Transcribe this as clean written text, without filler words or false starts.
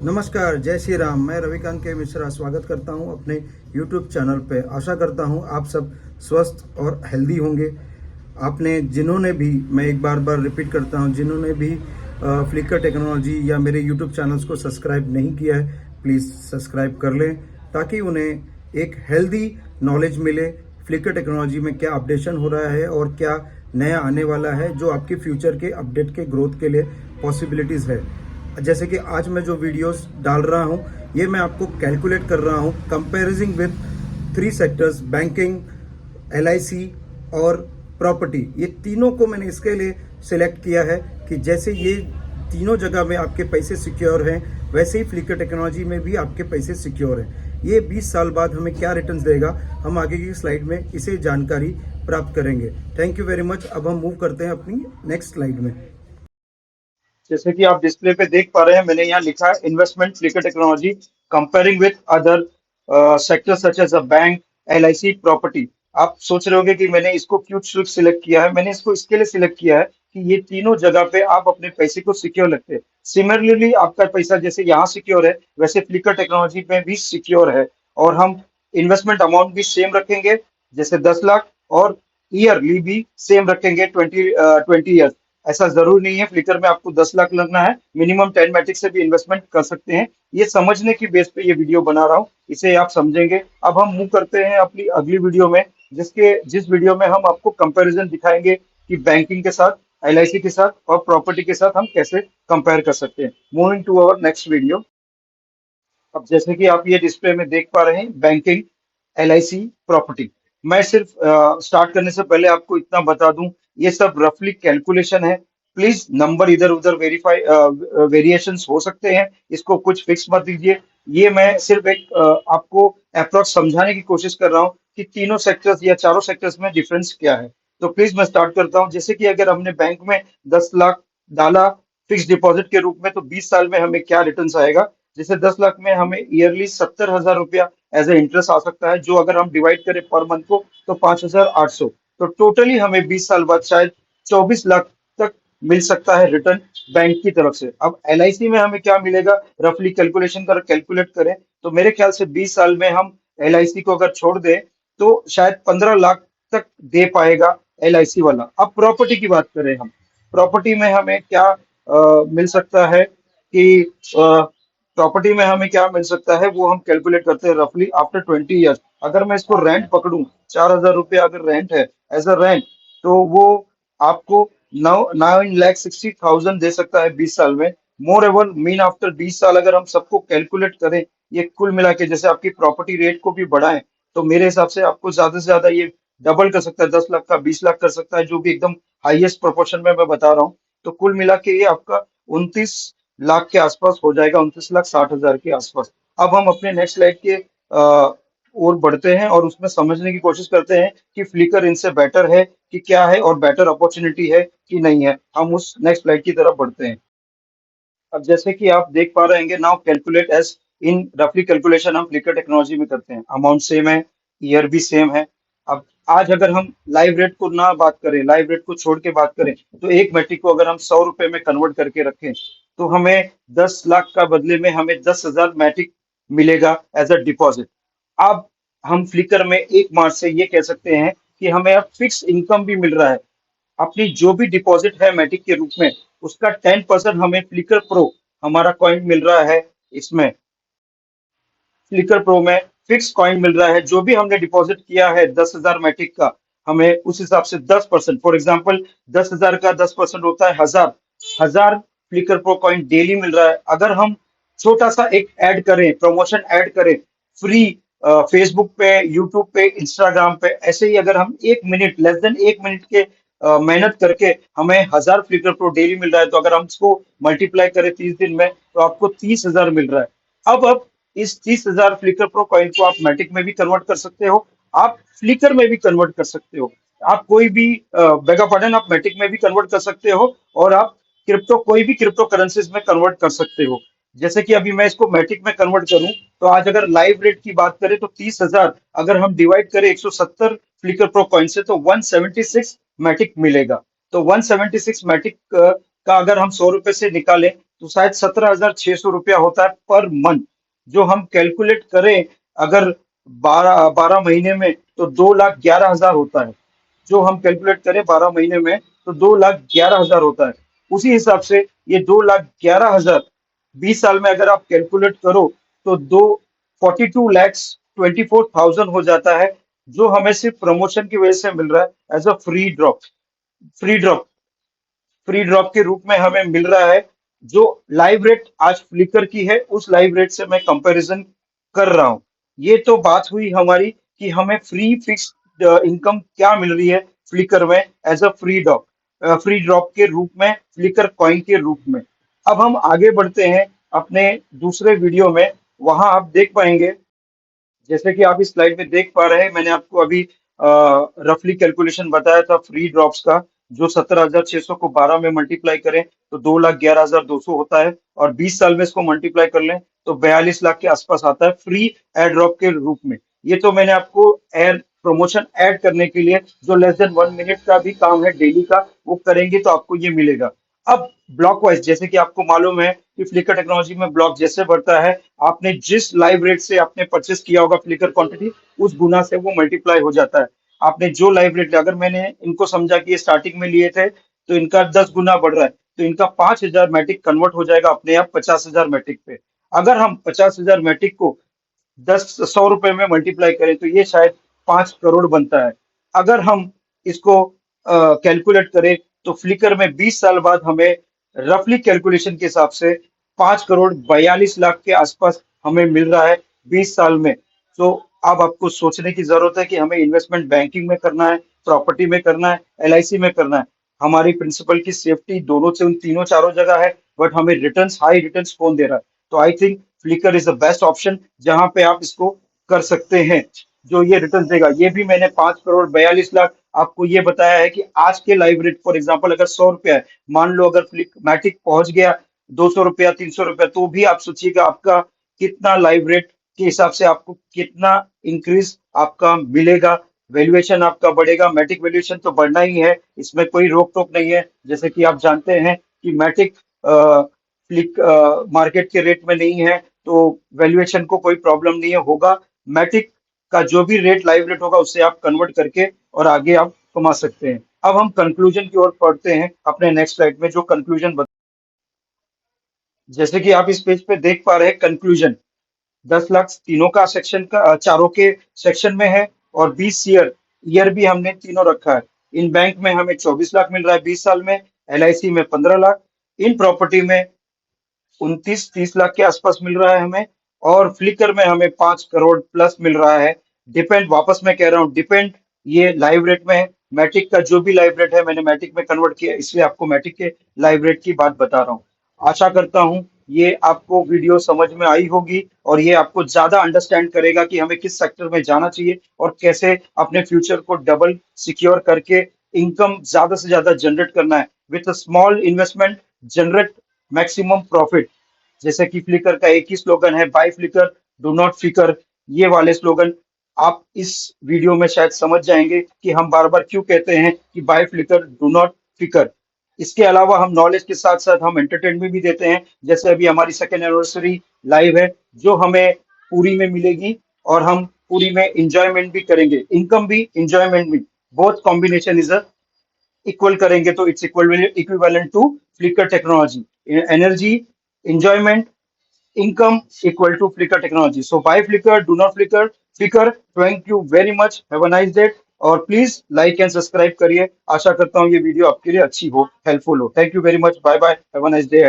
नमस्कार, जय श्री राम। मैं रविकांत के मिश्रा स्वागत करता हूं अपने YouTube चैनल पे। आशा करता हूं आप सब स्वस्थ और हेल्दी होंगे। आपने जिन्होंने भी, मैं एक बार रिपीट करता हूं, जिन्होंने भी फ्लिकर टेक्नोलॉजी या मेरे YouTube चैनल्स को सब्सक्राइब नहीं किया है, प्लीज़ सब्सक्राइब कर लें ताकि उन्हें एक हेल्दी नॉलेज मिले। फ्लिकर टेक्नोलॉजी में क्या अपडेशन हो रहा है और क्या नया आने वाला है जो आपके फ्यूचर के अपडेट के ग्रोथ के लिए पॉसिबिलिटीज़ है। जैसे कि आज मैं जो वीडियोस डाल रहा हूं, ये मैं आपको कैलकुलेट कर रहा हूं कंपेरिजिंग विद 3 सेक्टर्स, बैंकिंग, एलआईसी और प्रॉपर्टी। ये तीनों को मैंने इसके लिए सिलेक्ट किया है कि जैसे ये तीनों जगह में आपके पैसे सिक्योर हैं, वैसे ही फ्लिकर टेक्नोलॉजी में भी आपके पैसे सिक्योर हैं। ये 20 साल बाद हमें क्या रिटर्न्स देगा, हम आगे की स्लाइड में इसे जानकारी प्राप्त करेंगे। Thank you very much. अब हम मूव करते हैं अपनी नेक्स्ट स्लाइड में। जैसे कि आप डिस्प्ले पे देख पा रहे हैं, मैंने यहाँ लिखा है investment Flicker technology comparing with other sector such as a bank, LIC, property. आप सोच रहे होंगे कि मैंने इसको क्यों सिलेक्ट किया है। मैंने इसको इसके लिए सिलेक्ट किया है कि ये तीनों जगह पे आप अपने पैसे को सिक्योर रखते हैं। सिमिलरली आपका पैसा जैसे यहाँ सिक्योर है, वैसे फ्लिकर टेक्नोलॉजी में भी सिक्योर है। और हम इन्वेस्टमेंट अमाउंट भी सेम रखेंगे, जैसे 10 लाख, और ईयरली भी सेम रखेंगे, 20 ईयर्स। ऐसा जरूर नहीं है फ्लिकर में आपको 10 लाख लगना है, मिनिमम 10 मैट्रिक से भी इन्वेस्टमेंट कर सकते हैं। ये समझने की बेस पे ये वीडियो बना रहा हूँ, इसे आप समझेंगे। अब हम मूव करते हैं अपनी अगली वीडियो में, जिस वीडियो में हम आपको कंपैरिजन दिखाएंगे कि बैंकिंग के साथ, एलआईसी के साथ और प्रॉपर्टी के साथ हम कैसे कंपेयर कर सकते हैं। Moving to our next video. अब जैसे कि आप ये डिस्प्ले में देख पा रहे हैं, बैंकिंग, एलआईसी, प्रॉपर्टी। मैं सिर्फ स्टार्ट करने से पहले आपको इतना बता दूं, ये सब रफली कैलकुलेशन है। प्लीज नंबर इधर उधर वेरिएशंस हो सकते हैं, इसको कुछ फिक्स मत दीजिए। ये मैं सिर्फ एक आपको अप्रोक्स समझाने की कोशिश कर रहा हूँ कि तीनों सेक्टर्स या चारों सेक्टर्स में डिफरेंस क्या है। तो प्लीज मैं स्टार्ट करता हूँ। जैसे कि अगर हमने बैंक में 10 लाख डाला फिक्स डिपॉजिट के रूप में, तो 20 साल में हमें क्या रिटर्न आएगा। जैसे 10 लाख में हमें ईयरली 70,000 रुपया एज ए इंटरेस्ट आ सकता है, जो अगर हम डिवाइड करें पर मंथ को तो 5,800। तो टोटली हमें 20 साल बाद शायद 24 लाख तक मिल सकता है रिटर्न बैंक की तरफ से। अब एलआईसी में हमें क्या मिलेगा, रफली कैलकुलेट करें तो मेरे ख्याल से 20 साल में हम एलआईसी को अगर छोड़ दें तो शायद 15 लाख तक दे पाएगा एलआईसी वाला। अब प्रॉपर्टी की बात करें हम, प्रॉपर्टी में हमें क्या मिल सकता है कि प्रॉपर्टी में हमें क्या मिल सकता है, वो हम कैलकुलेट करते हैं रफली आफ्टर 20 ईयर्स। अगर मैं इसको रेंट पकड़ूं, 4,000 रुपया अगर रेंट है एज अ रेंट, तो वो आपको 9,60,000 दे सकता है 20 साल में। मोर एवर मीन आफ्टर 20 साल अगर हम सबको कैलकुलेट करें, ये कुल मिला के जैसे आपकी प्रॉपर्टी रेट को भी बढ़ाएं, तो मेरे हिसाब से आपको ज्यादा से ज्यादा ये डबल कर सकता है, 10 लाख का 20 लाख कर सकता है, जो भी एकदम हाईएस्ट प्रोपोर्शन में मैं बता रहा हूँ। तो कुल मिला के ये आपका 29 लाख के आसपास हो जाएगा, 29,60,000 के आसपास। अब हम अपने नेक्स्ट स्लाइड के ओर बढ़ते हैं और उसमें समझने की कोशिश करते हैं कि फ्लिकर इनसे बेटर है कि क्या है, और बेटर अपॉर्चुनिटी है कि नहीं है। हम उस नेक्स्ट स्लाइड की तरफ बढ़ते हैं। अब जैसे कि आप देख पा रहे हैं, नाउ कैलकुलेट एज इन रफली कैलकुलेशन हम फ्लिकर टेक्नोलॉजी में करते हैं। अमाउंट सेम है, ईयर भी सेम है। अब आज अगर हम लाइव रेट को ना बात करें, लाइव रेट को छोड़ के बात करें, तो एक मैट्रिक को अगर हम 100 रुपए में कन्वर्ट करके रखें, तो हमें 10 लाख का बदले में हमें 10,000 मैट्रिक मिलेगा एज अ डिपॉजिट। अब हम फ्लिकर में 1 मार्च से ये कह सकते हैं कि हमें अब फिक्स इनकम भी मिल रहा है। अपनी जो भी डिपॉजिट है मैटिक के रूप में, उसका 10% हमें फ्लिकर प्रो, हमारा कॉइन मिल रहा है इसमें। फ्लिकर प्रो में फिक्स कॉइन मिल रहा है, जो भी हमने डिपॉजिट किया है 10,000 मैटिक का, हमें उस हिसाब से 10%, फॉर एग्जाम्पल 10,000 का 10% होता है 1,000। 1,000 फ्लिकर प्रो कॉइन डेली मिल रहा है। अगर हम छोटा सा एक ऐड करें, प्रमोशन ऐड करें, फ्री फेसबुक पे, यूट्यूब पे, इंस्टाग्राम पे, ऐसे ही अगर हम 1 मिनट, लेस देन 1 मिनट के मेहनत करके हमें 1,000 फ्लिकर प्रो डेली मिल रहा है, तो अगर हम इसको मल्टीप्लाई करें 30 दिन में, तो आपको 30,000 मिल रहा है। अब इस 30,000 फ्लिकर प्रो कॉइन को आप मैटिक में भी कन्वर्ट कर सकते हो, आप फ्लिकर में भी कन्वर्ट कर सकते हो, आप कोई भी बेगा पॉर्डन आप मैटिक में भी कन्वर्ट कर सकते हो, और आप क्रिप्टो, कोई भी क्रिप्टो करेंसीज में कन्वर्ट कर सकते हो। जैसे कि अभी मैं इसको मैटिक में कन्वर्ट करूं, तो आज अगर लाइव रेट की बात करें तो 30,000 अगर हम डिवाइड करें 170 फ्लिकर प्रो कॉइन से, तो 176 मैटिक मिलेगा। तो 176 मैटिक का अगर हम 100 रुपए से निकालें, तो शायद 17,600 रुपया होता है पर मंथ। जो हम कैलकुलेट करें अगर 12 महीने में, तो 2,11,000 होता है। जो हम कैलकुलेट करें 12 महीने में, तो 2,11,000 होता है। उसी हिसाब से ये 2,11,000 20 साल में अगर आप कैलकुलेट करो, तो 42,24,000 हो जाता है, जो हमें सिर्फ प्रमोशन की वजह से मिल रहा है as a free drop free drop के रूप में हमें मिल रहा है। जो लाइव रेट आज फ्लिकर की है, उस लाइव रेट से मैं कंपैरिजन कर रहा हूं। ये तो बात हुई हमारी कि हमें फ्री फिक्स्ड इनकम क्या मिल रही है फ्लिकर में एज अ फ्री ड्रॉप के रूप में, फ्लिकर कॉइन के रूप में। अब हम आगे बढ़ते हैं अपने दूसरे वीडियो में। वहां आप देख पाएंगे, जैसे कि आप इस स्लाइड में देख पा रहे हैं, मैंने आपको अभी रफली कैलकुलेशन बताया था फ्री ड्रॉप्स का। जो 17,600 को 12 में मल्टीप्लाई करें तो 2,11,200 होता है, और 20 साल में इसको मल्टीप्लाई कर लें तो 42 लाख के आसपास आता है फ्री एयर ड्रॉप के रूप में। ये तो मैंने आपको एयर प्रमोशन ऐड करने के लिए, जो लेस देन 1 मिनट का भी काम है डेली का, वो करेंगे तो आपको ये मिलेगा। अब ब्लॉक वाइज, जैसे कि आपको मालूम है कि फ्लिकर टेक्नोलॉजी में ब्लॉक जैसे बढ़ता है, आपने जिस लाइव रेट से आपने परचेस किया होगा फ्लिकर क्वांटिटी, उस गुना से वो मल्टीप्लाई हो जाता है। आपने जो लाइव रेट, अगर मैंने इनको समझा कि ये स्टार्टिंग में लिए थे, तो इनका 10 गुना बढ़ रहा है, तो इनका 5,000 मैट्रिक कन्वर्ट हो जाएगा अपने आप 50,000 मैट्रिक पे। अगर हम 50,000 मैट्रिक को 100 रुपए में मल्टीप्लाई करें तो ये शायद 5 करोड़ बनता है। अगर हम इसको कैलकुलेट करें, तो फ्लिकर में 20 साल बाद हमें रफली कैलकुलेशन के हिसाब से 5,42,00,000 के आसपास हमें मिल रहा है 20 साल में। तो अब आपको सोचने की जरूरत है कि हमें इन्वेस्टमेंट बैंकिंग में करना है, प्रॉपर्टी में करना है, एलआईसी में करना है। हमारी प्रिंसिपल की सेफ्टी दोनों से उन तीनों चारों जगह है, बट हमें रिटर्न्स, हाई रिटर्न्स कौन दे रहा है? तो I think Flicker is the best option जहां पे आप इसको कर सकते हैं, जो ये रिटर्न देगा। ये भी मैंने 5,42,00,000 आपको ये बताया है कि आज के लाइव रेट, फॉर एग्जाम्पल अगर 100 रुपया है, मान लो अगर मैटिक पहुंच गया 200 रुपया, 300 रुपया, तो भी आप सोचिएगा आपका कितना लाइव रेट के हिसाब से आपको कितना इंक्रीज आपका मिलेगा, वैल्यूएशन आपका बढ़ेगा। मैटिक वैल्यूएशन तो बढ़ना ही है, इसमें कोई रोक टोक नहीं है। जैसे कि आप जानते हैं कि मैटिक फ्लिक मार्केट के रेट में नहीं है, तो वैल्यूएशन को कोई प्रॉब्लम नहीं है, होगा। मैटिक का जो भी रेट, लाइव रेट होगा, उससे आप कन्वर्ट करके और आगे आप कमा सकते हैं। अब हम कंक्लूजन की ओर पढ़ते हैं अपने नेक्स्ट स्लाइड में, जो कंक्लूजन जैसे कि आप इस पेज पे देख पा रहे हैं कंक्लूजन। 10 लाख तीनों का सेक्शन का, चारों के सेक्शन में है, और 20 ईयर ईयर भी हमने तीनों रखा है। इन बैंक में हमें 24 लाख मिल रहा है 20 साल में, एलआईसी में 15 लाख, इन प्रॉपर्टी में 29-30 लाख के आसपास मिल रहा है हमें, और फ्लिकर में हमें 5 करोड़ प्लस मिल रहा है। डिपेंड, वापस मैं कह रहा हूँ, डिपेंड ये लाइव रेट में है। मैटिक का जो भी लाइव रेट है, मैंने मैटिक में कन्वर्ट किया, इसलिए आपको मैटिक के लाइव रेट की बात बता रहा हूँ। आशा करता हूँ ये आपको वीडियो समझ में आई होगी, और ये आपको ज्यादा अंडरस्टैंड करेगा कि हमें किस सेक्टर में जाना चाहिए और कैसे अपने फ्यूचर को डबल सिक्योर करके इनकम ज्यादा से ज्यादा जनरेट करना है। With small investment generate maximum profit. जैसे कि फ्लिकर का एक ही स्लोगन है, बाय फ्लिकर डू नॉट फिकर। ये वाले स्लोगन आप इस वीडियो में शायद समझ जाएंगे कि हम बार बार क्यों कहते हैं कि बाय फ्लिकर डू नॉट फिकर। इसके अलावा हम नॉलेज के साथ साथ हम एंटरटेनमेंट भी देते हैं। जैसे अभी हमारी सेकेंड एनिवर्सरी लाइव है, जो हमें पूरी में मिलेगी, और हम पूरी में इंजॉयमेंट भी करेंगे, इनकम भी इंजॉयमेंट भी, बोथ कॉम्बिनेशन इज इक्वल करेंगे तो it's equivalent to Flicker technology. Energy, enjoyment, income equal to Flickr technology. So buy Flickr, do not Flickr. Flickr, thank you very much. Have a nice day. और please like and subscribe करिए। आशा करता हूँ ये video आपके लिए अच्छी हो, helpful हो। Thank you very much, bye bye, have a nice day.